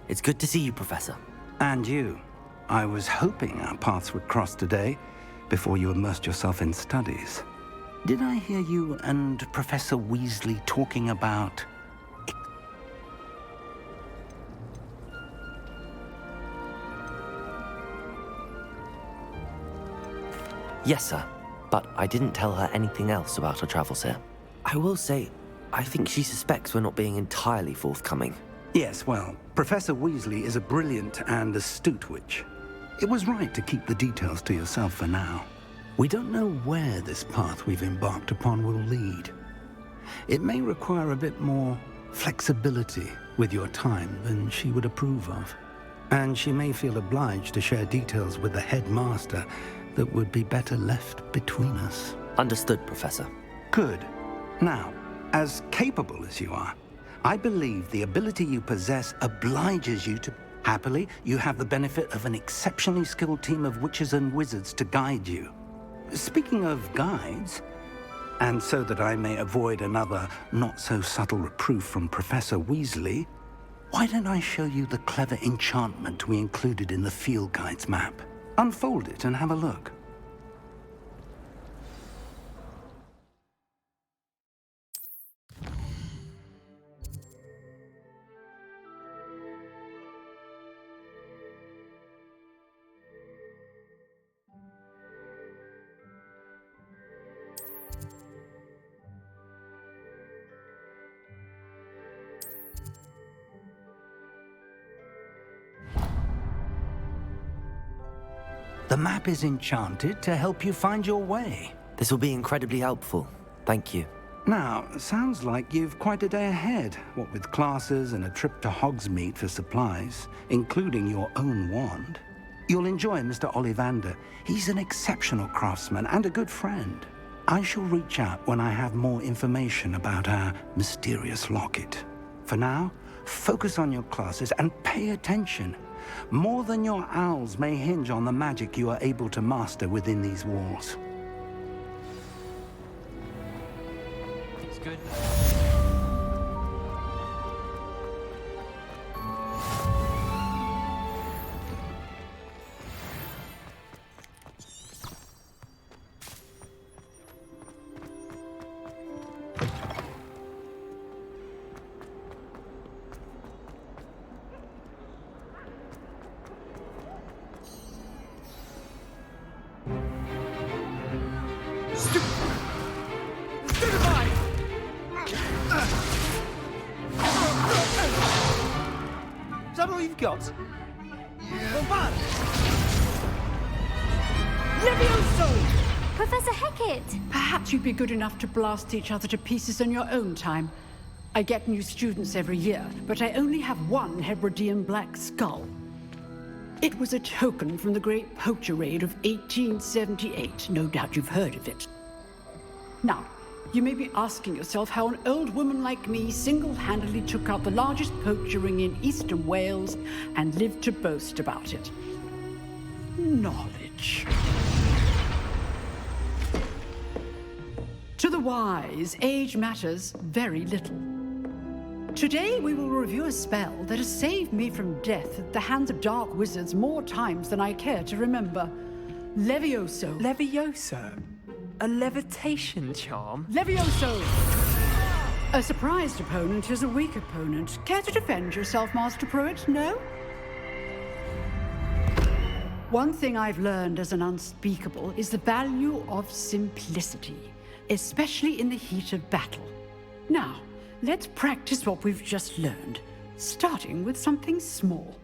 It's good to see you, Professor. And you. I was hoping our paths would cross today, before you immersed yourself in studies. Did I hear you and Professor Weasley talking about... Yes, sir. But I didn't tell her anything else about her travels here. I will say, I think she suspects we're not being entirely forthcoming. Yes, well, Professor Weasley is a brilliant and astute witch. It was right to keep the details to yourself for now. We don't know where this path we've embarked upon will lead. It may require a bit more flexibility with your time than she would approve of. And she may feel obliged to share details with the headmaster that would be better left between us. Understood, Professor. Good. Now, as capable as you are, I believe the ability you possess obliges you to... Happily, you have the benefit of an exceptionally skilled team of witches and wizards to guide you. Speaking of guides, and so that I may avoid another not-so-subtle reproof from Professor Weasley, why don't I show you the clever enchantment we included in the field guide's map? Unfold it and have a look. The map is enchanted to help you find your way. This will be incredibly helpful. Thank you. Now, sounds like you've quite a day ahead, what with classes and a trip to Hogsmeade for supplies, including your own wand. You'll enjoy Mr. Ollivander. He's an exceptional craftsman and a good friend. I shall reach out when I have more information about our mysterious locket. For now, focus on your classes and pay attention. More than your owls may hinge on the magic you are able to master within these walls. It's good. Is that all you've got? Yeah. Levioso! Professor Hecat! Perhaps you'd be good enough to blast each other to pieces in your own time. I get new students every year, but I only have one Hebridean black skull. It was a token from the Great Poacher Raid of 1878. No doubt you've heard of it. Now, you may be asking yourself how an old woman like me single-handedly took out the largest poacher ring in eastern Wales and lived to boast about it. Knowledge. To the wise, age matters very little. Today we will review a spell that has saved me from death at the hands of dark wizards more times than I care to remember. Levioso. Levioso? A levitation charm? Levioso! A surprised opponent is a weak opponent. Care to defend yourself, Master Pruitt? No? One thing I've learned as an unspeakable is the value of simplicity, especially in the heat of battle. Now, let's practice what we've just learned, starting with something small.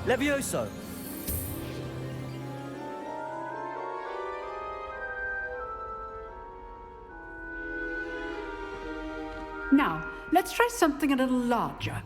Levioso! Now, let's try something a little larger.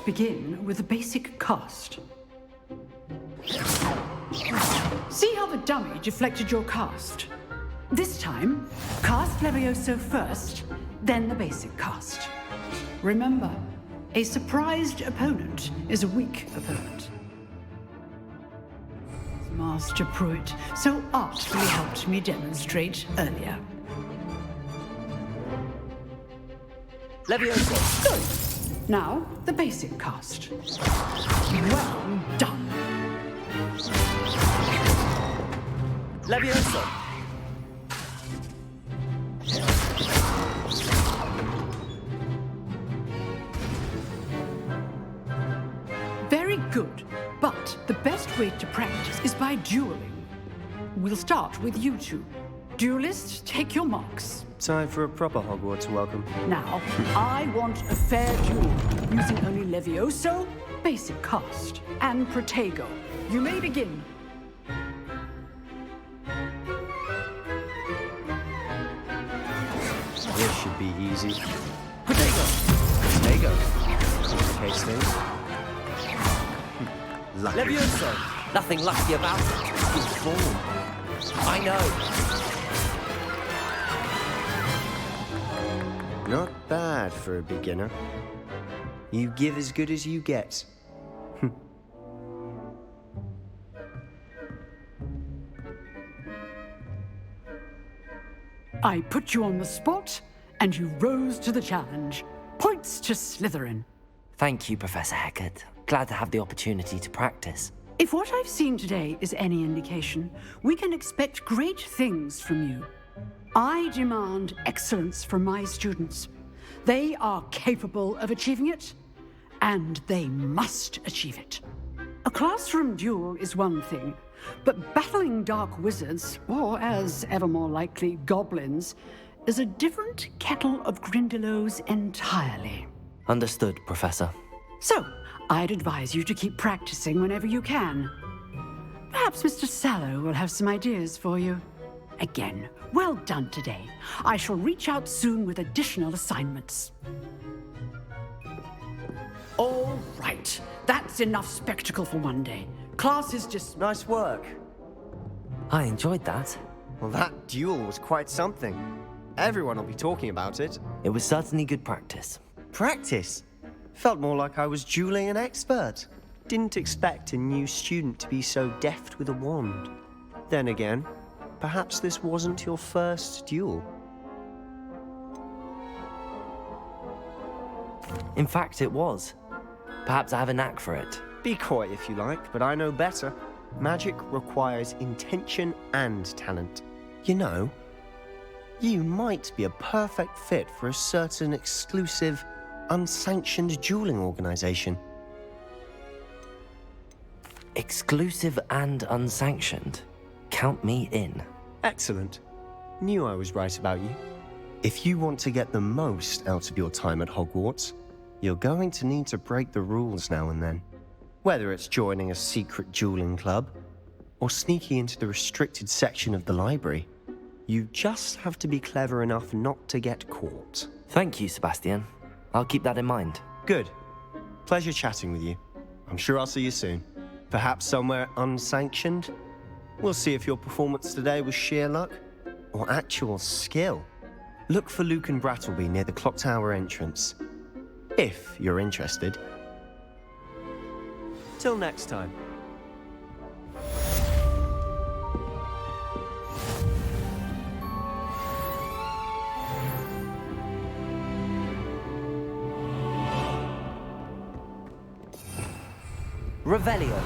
begin with the basic cast. See how the dummy deflected your cast? This time, cast Levioso first, then the basic cast. Remember, a surprised opponent is a weak opponent. Master Pruitt so artfully helped me demonstrate earlier. Levioso. Good. Now, the basic cast. Well done. Levioso. Very good. But the best way to practice is by dueling. We'll start with you two. Duelists, take your marks. Time for a proper Hogwarts welcome. Now, I want a fair duel, using only Levioso, basic cast, and Protego. You may begin. This should be easy. Protego. Complicates things. Lucky. Levioso. Nothing lucky about it. Good form. I know. Not bad for a beginner. You give as good as you get. I put you on the spot, and you rose to the challenge. Points to Slytherin. Thank you, Professor Hecat. Glad to have the opportunity to practice. If what I've seen today is any indication, we can expect great things from you. I demand excellence from my students. They are capable of achieving it, and they must achieve it. A classroom duel is one thing, but battling dark wizards, or as ever more likely, goblins, is a different kettle of Grindylows entirely. Understood, Professor. So, I'd advise you to keep practicing whenever you can. Perhaps Mr. Sallow will have some ideas for you. Again, well done today. I shall reach out soon with additional assignments. All right, that's enough spectacle for one day. Class is just... Nice work. I enjoyed that. Well, that duel was quite something. Everyone will be talking about it. It was certainly good practice. Practice? Felt more like I was dueling an expert. Didn't expect a new student to be so deft with a wand. Then again, perhaps this wasn't your first duel. In fact, it was. Perhaps I have a knack for it. Be coy if you like, but I know better. Magic requires intention and talent. You know, you might be a perfect fit for a certain exclusive, unsanctioned dueling organization. Exclusive and unsanctioned. Count me in. Excellent. Knew I was right about you. If you want to get the most out of your time at Hogwarts, you're going to need to break the rules now and then. Whether it's joining a secret dueling club, or sneaking into the restricted section of the library, you just have to be clever enough not to get caught. Thank you, Sebastian. I'll keep that in mind. Good. Pleasure chatting with you. I'm sure I'll see you soon. Perhaps somewhere unsanctioned? We'll see if your performance today was sheer luck or actual skill. Look for Luke and Brattleby near the clock tower entrance, if you're interested. Till next time. Revelio.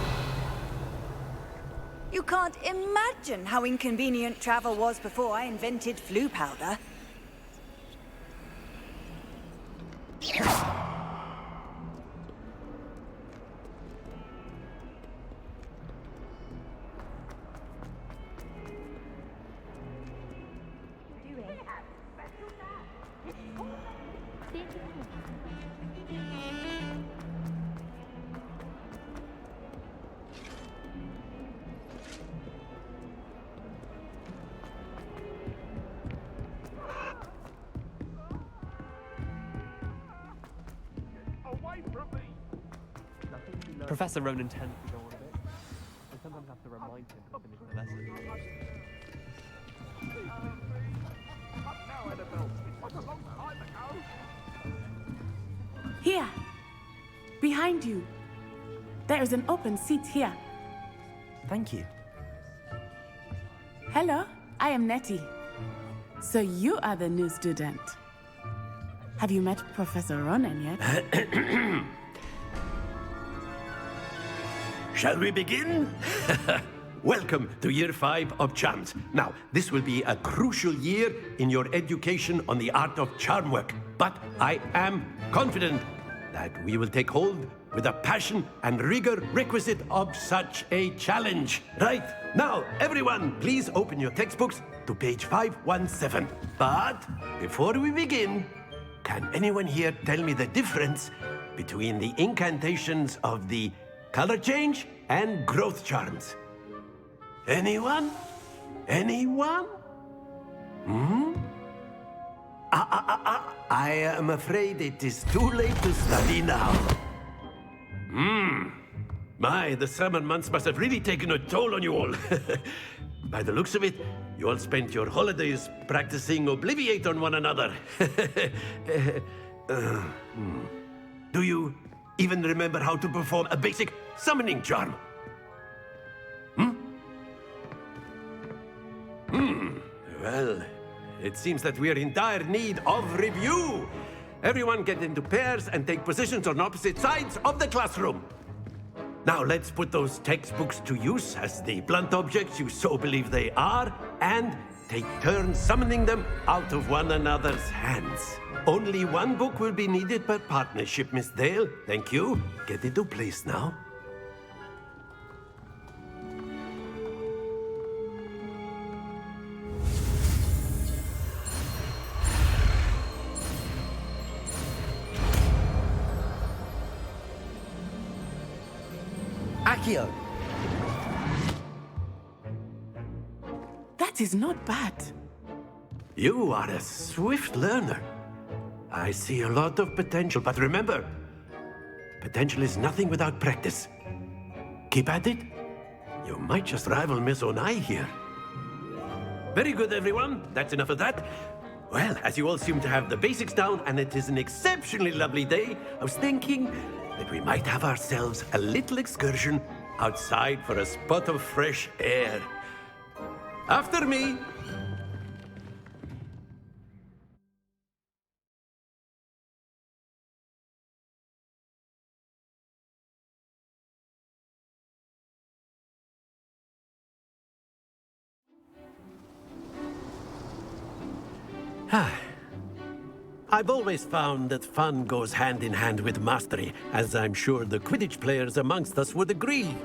You can't imagine how inconvenient travel was before I invented flu powder. Professor Ronan tends to go on a bit. I sometimes have to remind him to finish the lesson. Here, behind you. There is an open seat here. Thank you. Hello, I am Nettie. So you are the new student. Have you met Professor Ronan yet? Shall we begin? Welcome to Year 5 of Charms. Now, this will be a crucial year in your education on the art of charm work. But I am confident that we will take hold with the passion and rigor requisite of such a challenge. Right, now, everyone, please open your textbooks to page 517. But before we begin, can anyone here tell me the difference between the incantations of the color change and growth charms? Anyone? Anyone? I am afraid it is too late to study now. My, the summer months must have really taken a toll on you all. By the looks of it, you all spent your holidays practicing Obliviate on one another. Do you even remember how to perform a basic summoning charm? Well, it seems that we are in dire need of review. Everyone get into pairs and take positions on opposite sides of the classroom. Now let's put those textbooks to use as the blunt objects you so believe they are, and take turns summoning them out of one another's hands. Only one book will be needed per partnership, Miss Dale. Thank you. Get into place now. Accio! That is not bad. You are a swift learner. I see a lot of potential, but remember, potential is nothing without practice. Keep at it. You might just rival Miss Onai here. Very good, everyone. That's enough of that. Well, as you all seem to have the basics down, and it is an exceptionally lovely day, I was thinking that we might have ourselves a little excursion outside for a spot of fresh air. After me. I've always found that fun goes hand in hand with mastery, as I'm sure the Quidditch players amongst us would agree.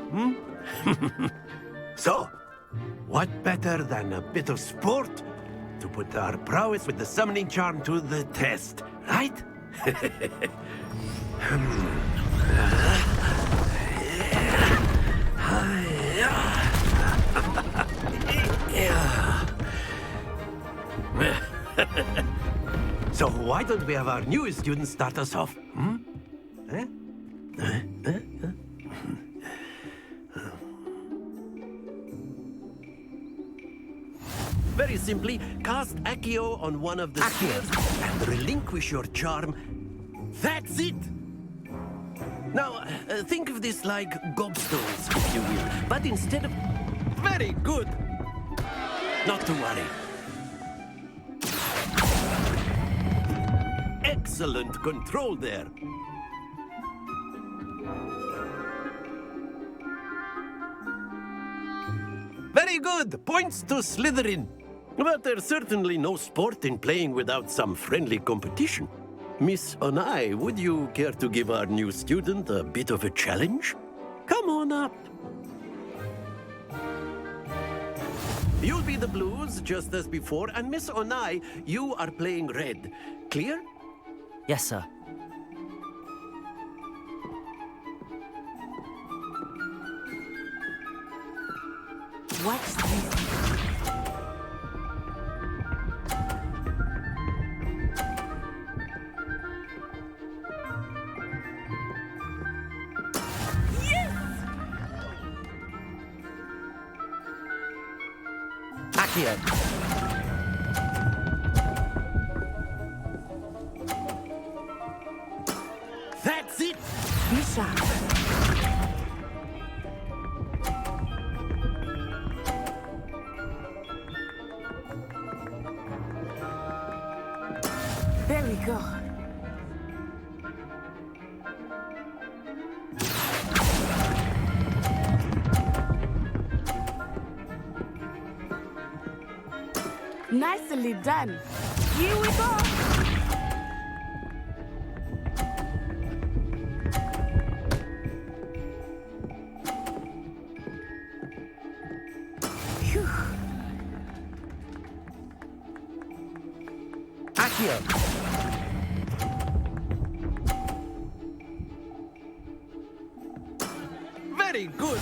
So, what better than a bit of sport to put our prowess with the summoning charm to the test, right? So why don't we have our newest student start us off? Very simply, cast Accio on one of the spheres and relinquish your charm. That's it! Now, think of this like gobstones, if you will. But instead of... Very good! Not to worry. Excellent control there. Very good. Points to Slytherin. But there's certainly no sport in playing without some friendly competition. Miss Onai, would you care to give our new student a bit of a challenge? Come on up. You'll be the blues, just as before, and Miss Onai, you are playing red. Clear? Yes, sir. What's this? Yes! Accio! That's it! Be sharp. There we go. Nicely done. Here we go. Phew. Accio! Very good!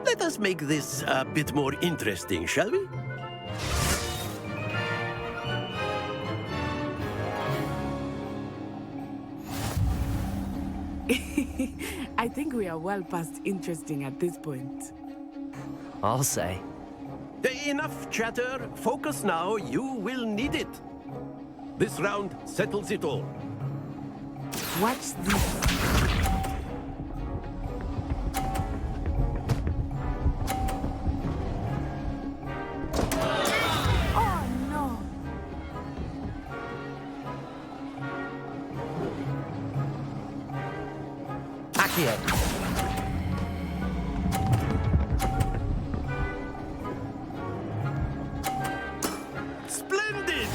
Let us make this a bit more interesting, shall we? I think we are well past interesting at this point. I'll say. Enough chatter. Focus now. You will need it. This round settles it all. Watch this. Oh no! Accio! Splendid!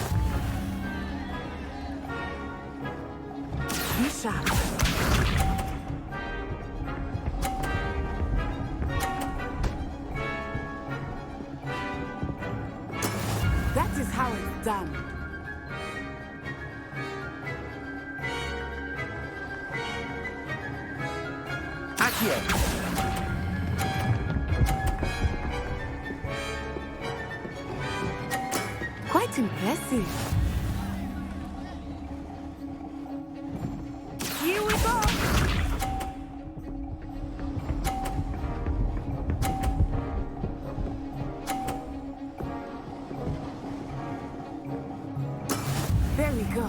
Be sharp. That is how it's done. Accio! Quite impressive. Here we go. There we go.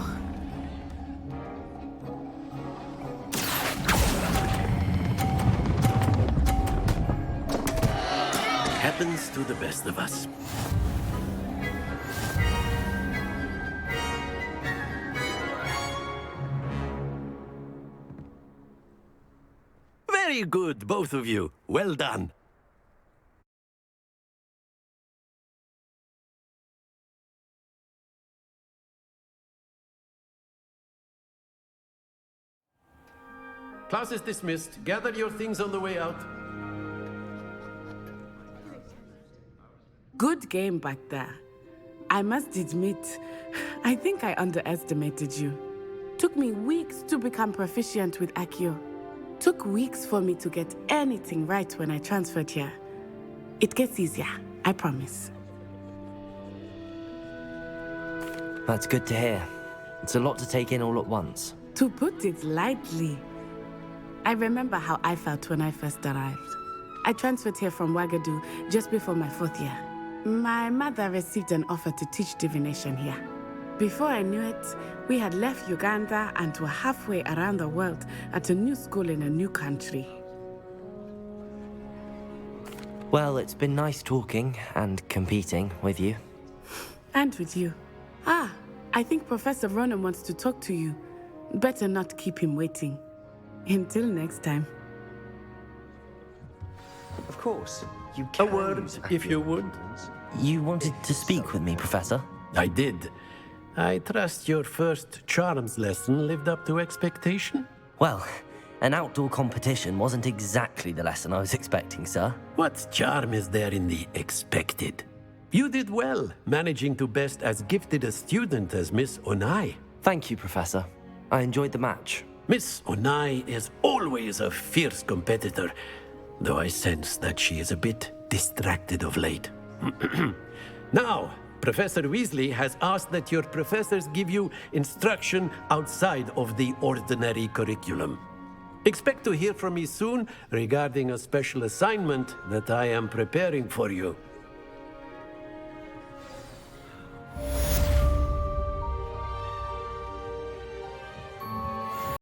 Happens to the best of us. Very good, both of you. Well done. Class is dismissed. Gather your things on the way out. Good game back there. I must admit, I think I underestimated you. Took me weeks to become proficient with Accio. Took weeks for me to get anything right when I transferred here. It gets easier, I promise. That's good to hear. It's a lot to take in all at once. To put it lightly, I remember how I felt when I first arrived. I transferred here from Wagadu just before my 4th year. My mother received an offer to teach divination here. Before I knew it, we had left Uganda and were halfway around the world at a new school in a new country. Well, it's been nice talking and competing with you. And with you. Ah, I think Professor Ronan wants to talk to you. Better not keep him waiting. Until next time. Of course, you A can. word, use if you Accio would. weapons. You wanted to speak with me, Professor? I did. I trust your first charms lesson lived up to expectation? Well, an outdoor competition wasn't exactly the lesson I was expecting, sir. What charm is there in the expected? You did well, managing to best as gifted a student as Miss Onai. Thank you, Professor. I enjoyed the match. Miss Onai is always a fierce competitor, though I sense that she is a bit distracted of late. Now, Professor Weasley has asked that your professors give you instruction outside of the ordinary curriculum. Expect to hear from me soon regarding a special assignment that I am preparing for you.